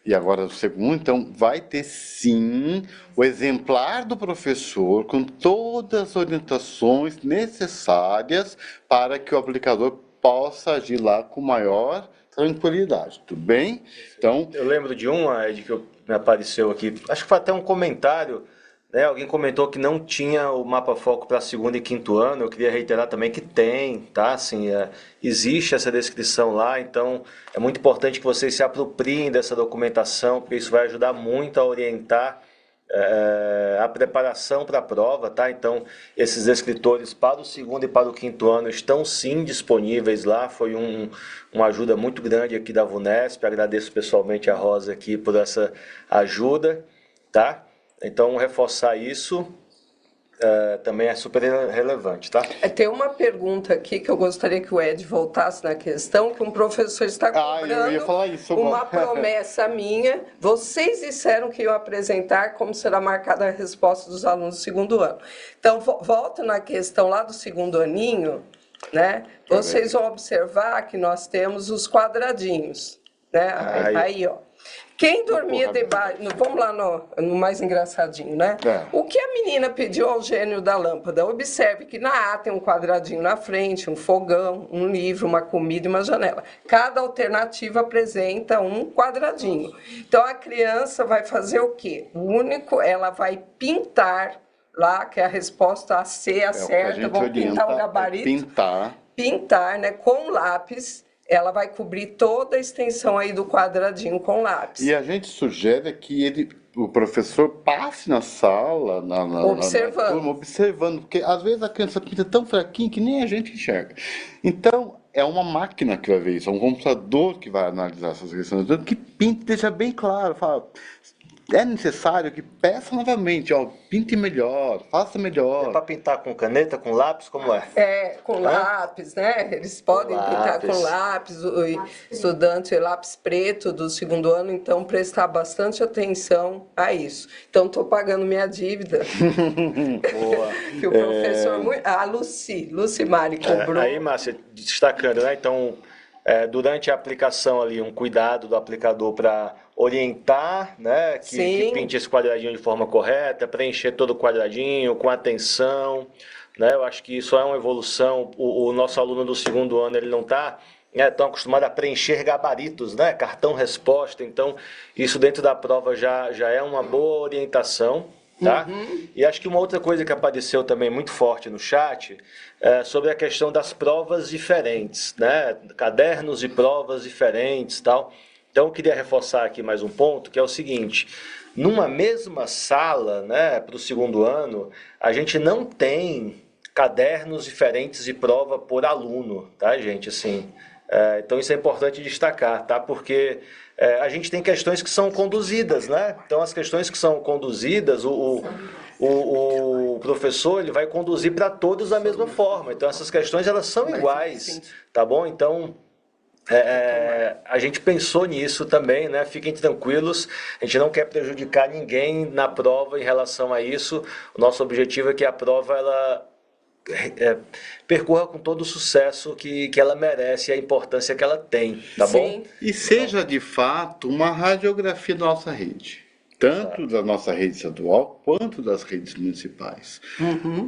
e agora o segundo, então vai ter sim o exemplar do professor com todas as orientações necessárias para que o aplicador possa agir lá com maior tranquilidade, tudo bem? Então, eu lembro de uma, Ed, que me apareceu aqui, acho que foi até um comentário, né? Alguém comentou que não tinha o mapa foco para segundo e quinto ano. Eu queria reiterar também que tem, tá? Assim, existe essa descrição lá, então é muito importante que vocês se apropriem dessa documentação, porque isso vai ajudar muito a orientar a preparação para a prova, tá? Então, esses descritores para o segundo e para o quinto ano estão sim disponíveis lá. Foi uma ajuda muito grande aqui da VUNESP. Agradeço pessoalmente a Rosa aqui por essa ajuda, tá? Então, reforçar isso também é super relevante, tá? Tem uma pergunta aqui que eu gostaria que o Ed voltasse na questão, que um professor está cobrando eu ia falar isso, uma promessa minha. Vocês disseram que iam apresentar como será marcada a resposta dos alunos do segundo ano. Então, volta na questão lá do segundo aninho, né? Vocês vão observar que nós temos os quadradinhos, né? Aí, ó. Quem dormia debaixo... Vamos lá no mais engraçadinho, né? O que a menina pediu ao gênio da lâmpada? Observe que na A tem um quadradinho na frente, um fogão, um livro, uma comida e uma janela. Cada alternativa apresenta um quadradinho. Então, a criança vai fazer o quê? Ela vai pintar lá, que é a resposta A, C, a certa. Vamos pintar o gabarito. Pintar, né, com lápis. Ela vai cobrir toda a extensão aí do quadradinho com lápis. E a gente sugere que o professor passe na sala, observando, porque às vezes a criança pinta tão fraquinho que nem a gente enxerga. Então, é uma máquina que vai ver isso, é um computador que vai analisar essas questões, que pinta, deixa bem claro, fala... É necessário que peça novamente, pinte melhor, faça melhor. É para pintar com caneta, com lápis, como é? Com lápis, né? Eles podem pintar com lápis, o estudante lápis preto do segundo ano, então prestar bastante atenção a isso. Então, estou pagando minha dívida. Boa. Que o professor... A Lucy Mari cobrou. Aí, Márcia, destacando, né? Então, durante a aplicação ali, um cuidado do aplicador para orientar, né, que pinte esse quadradinho de forma correta, preencher todo o quadradinho com atenção, né? Eu acho que isso é uma evolução. O nosso aluno do segundo ano, ele não está tão acostumado a preencher gabaritos, né, cartão resposta. Então, isso dentro da prova já é uma boa orientação, tá? E acho que uma outra coisa que apareceu também muito forte no chat é sobre a questão das provas diferentes, né? Cadernos e provas diferentes, tal. Então, eu queria reforçar aqui mais um ponto, que é o seguinte: numa mesma sala, né, para o segundo ano, a gente não tem cadernos diferentes de prova por aluno, tá, gente? Assim, então isso é importante destacar, tá? Porque a gente tem questões que são conduzidas, né? Então as questões que são conduzidas, o professor ele vai conduzir para todos da mesma forma. Então essas questões elas são iguais, tá bom? Então a gente pensou nisso também, né? Fiquem tranquilos, a gente não quer prejudicar ninguém na prova em relação a isso. O nosso objetivo é que a prova ela percorra com todo o sucesso que ela merece e a importância que ela tem, tá bom? E seja de fato uma radiografia da nossa rede, tanto da nossa rede estadual quanto das redes municipais.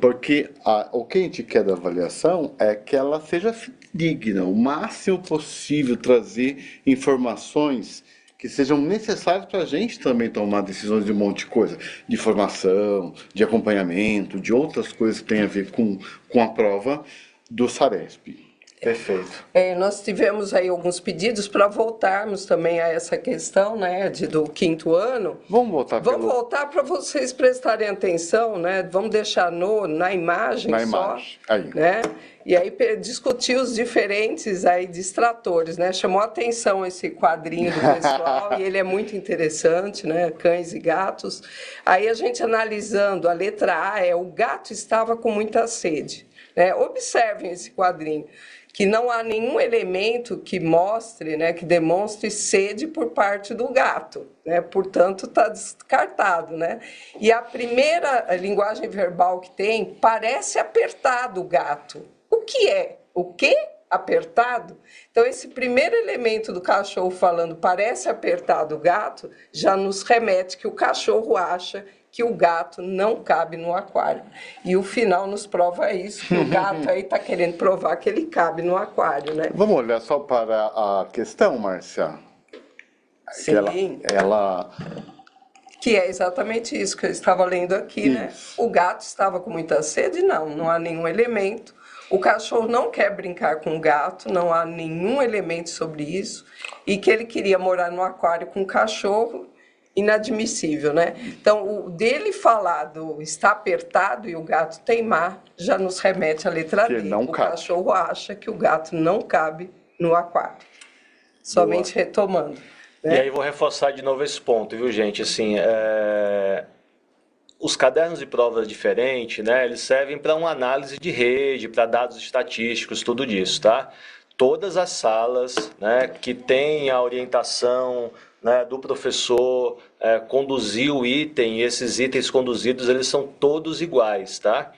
Porque o que a gente quer da avaliação é que ela seja digna, o máximo possível trazer informações que sejam necessárias para a gente também tomar decisões de um monte de coisa, de formação, de acompanhamento, de outras coisas que têm a ver com a prova do SARESP. Perfeito. Nós tivemos aí alguns pedidos para voltarmos também a essa questão, né, do 5º ano. Vamos voltar para vocês prestarem atenção, né? Vamos deixar na imagem na só, imagem. Aí. Né? E aí discutir os diferentes aí distratores, né? Chamou a atenção esse quadrinho do pessoal e ele é muito interessante, né? Cães e gatos. Aí a gente analisando a letra A, o gato estava com muita sede, né? Observem esse quadrinho, que não há nenhum elemento que mostre, né, que demonstre sede por parte do gato, né? Portanto, está descartado, né? E a primeira linguagem verbal que tem parece apertado o gato. O que é? O quê? Apertado? Então, esse primeiro elemento do cachorro falando parece apertado o gato, já nos remete que o cachorro acha que o gato não cabe no aquário. E o final nos prova isso, que o gato aí está querendo provar que ele cabe no aquário, né? Vamos olhar só para a questão, Márcia? Sim. Que é exatamente isso que eu estava lendo aqui, né? O gato estava com muita sede? Não há nenhum elemento. O cachorro não quer brincar com o gato, não há nenhum elemento sobre isso. E que ele queria morar no aquário com o cachorro, inadmissível, né? Então, o dele falar do está apertado e o gato teimar, já nos remete à letra D. O cachorro acha que o gato não cabe no aquário. Somente retomando. Né? E aí vou reforçar de novo esse ponto, viu, gente? Assim, os cadernos de provas diferentes, né? Eles servem para uma análise de rede, para dados estatísticos, tudo disso, tá? Todas as salas, né, que têm a orientação, né, do professor conduzir o item, esses itens conduzidos, eles são todos iguais, tá?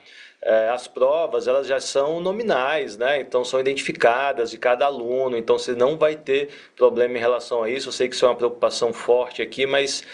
As provas, elas já são nominais, né? Então são identificadas de cada aluno, então você não vai ter problema em relação a isso. Eu sei que isso é uma preocupação forte aqui, mas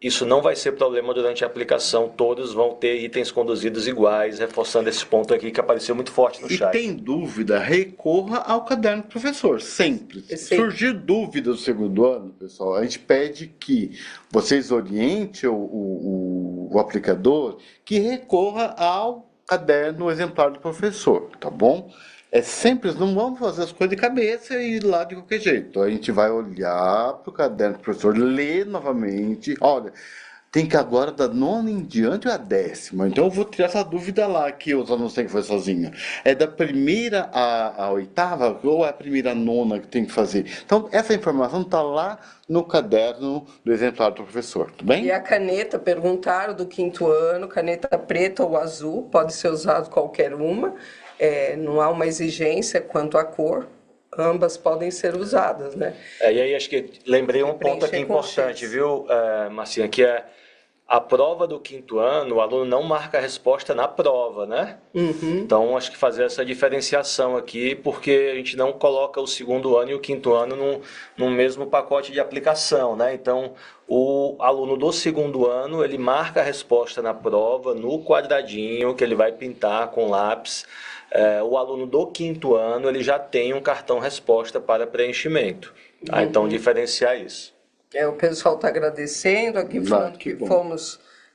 isso não vai ser problema durante a aplicação, todos vão ter itens conduzidos iguais, reforçando esse ponto aqui que apareceu muito forte no chat. E tem dúvida, recorra ao caderno do professor, sempre. Surgir dúvida do 2º ano, pessoal, a gente pede que vocês orientem o aplicador que recorra ao caderno exemplar do professor, tá bom? É simples, não vamos fazer as coisas de cabeça e ir lá de qualquer jeito. A gente vai olhar para o caderno do professor, ler novamente. Olha, tem que agora da 9ª em diante ou a 10ª. Então eu vou tirar essa dúvida lá que os alunos têm que fazer sozinho. É da 1ª à 8ª ou é a 1ª à 9ª que tem que fazer? Então essa informação está lá no caderno do exemplar do professor, tudo bem? E a caneta, perguntaram do 5º ano, caneta preta ou azul, pode ser usado qualquer uma. Não há uma exigência quanto à cor, ambas podem ser usadas, né? E aí acho que lembrei um ponto aqui importante, viu, Marcinha, que é a prova do 5º ano, o aluno não marca a resposta na prova, né? Então acho que fazer essa diferenciação aqui, porque a gente não coloca o 2º ano e o 5º ano no mesmo pacote de aplicação, né? Então o aluno do 2º ano, ele marca a resposta na prova, no quadradinho que ele vai pintar com lápis. O aluno do 5º ano ele já tem um cartão resposta para preenchimento. Então, diferenciar isso. O pessoal está agradecendo aqui, falando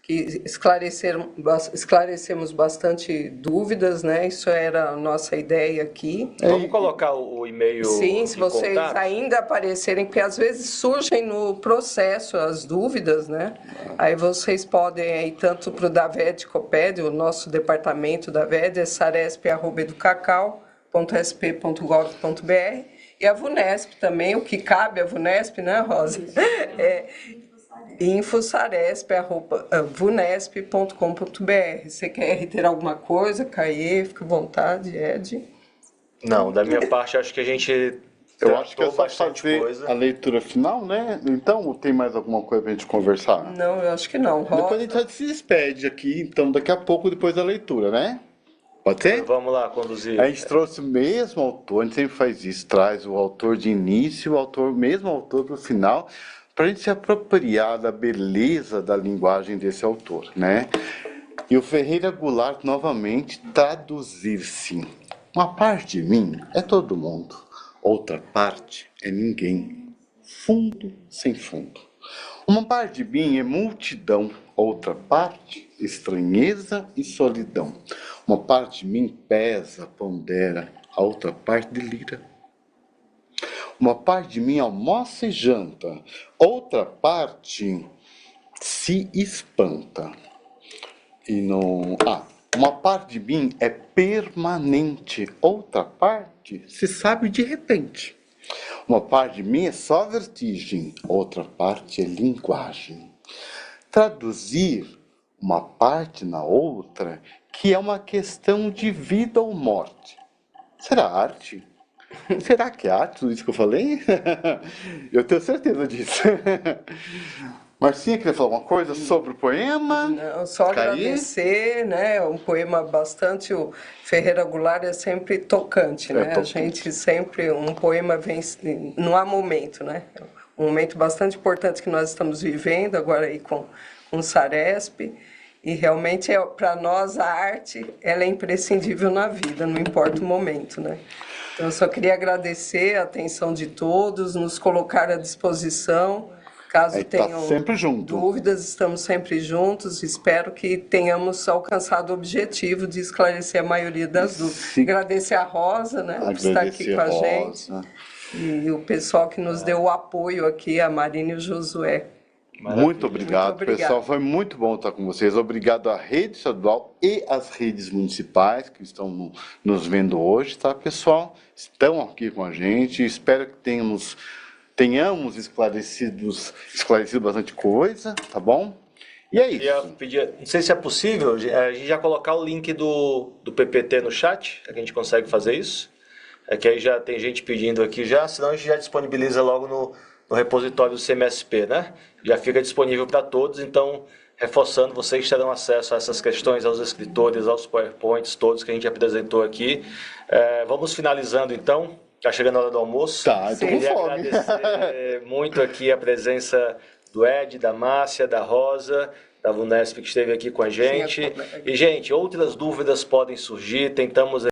que esclarecemos bastante dúvidas, né? Isso era a nossa ideia aqui. Vamos colocar o e-mail. Sim, se vocês contato. ainda aparecerem, porque às vezes surgem no processo as dúvidas, né? Aí vocês podem ir tanto para o Daved Coped, o nosso departamento da VED, é saresp@educacau.sp.gov.br, e a VUNESP também, o que cabe à VUNESP, né, Rosa? infosaresp@vunesp.com.br. Você quer reiterar alguma coisa, Caê? Fica à vontade, Ed. Não, da minha parte, acho que a gente Eu acho que é só bastante fazer coisa. a leitura final, né? Então, tem mais alguma coisa pra gente conversar? Não, eu acho que não. Rosa. Depois a gente já se despede aqui, então, daqui a pouco, depois da leitura, né? Pode ser? Vamos lá, conduzir. A gente trouxe o mesmo autor, a gente sempre faz isso, traz o autor de início, mesmo autor para o final, para a gente se apropriar da beleza da linguagem desse autor, né? E o Ferreira Goulart, novamente, traduzir-se. Uma parte de mim é todo mundo, outra parte é ninguém, fundo sem fundo. Uma parte de mim é multidão, outra parte, estranheza e solidão. Uma parte de mim pesa, pondera, a outra parte delira. Uma parte de mim almoça e janta, outra parte se espanta. Uma parte de mim é permanente, outra parte se sabe de repente. Uma parte de mim é só vertigem, outra parte é linguagem. Traduzir uma parte na outra, que é uma questão de vida ou morte. Será arte? Será que é arte tudo isso que eu falei? Eu tenho certeza disso. Marcinha, queria falar alguma coisa sobre o poema? Não, só agradecer, né? Um poema bastante... O Ferreira Goulart é sempre tocante, né? Tocante. A gente sempre... Um poema vem... Não há momento, né? Um momento bastante importante que nós estamos vivendo agora aí com o Saresp. E realmente, para nós, a arte ela é imprescindível na vida, não importa o momento, né? Então, eu só queria agradecer a atenção de todos, nos colocar à disposição. Caso tenham dúvidas, estamos sempre juntos. Espero que tenhamos alcançado o objetivo de esclarecer a maioria das dúvidas. Agradecer a Rosa, né, por estar aqui com a gente. E o pessoal que nos deu o apoio aqui, a Marina e o Josué. Muito obrigado, pessoal. Foi muito bom estar com vocês. Obrigado à rede estadual e às redes municipais que estão nos vendo hoje, tá, pessoal? Estão aqui com a gente. Espero que tenhamos esclarecido bastante coisa, tá bom? E é isso. Não sei se é possível, a gente já colocar o link do PPT no chat, a gente consegue fazer isso. É que aí já tem gente pedindo aqui já, senão a gente já disponibiliza logo no repositório do CMSP, né? Já fica disponível para todos, então, reforçando, vocês terão acesso a essas questões, aos escritores, aos PowerPoints, todos que a gente apresentou aqui. Vamos finalizando, então. Está chegando a hora do almoço. Tá, eu tô com fome. Agradecer muito aqui a presença do Ed, da Márcia, da Rosa, da VUNESP que esteve aqui com a gente. E, gente, outras dúvidas podem surgir, tentamos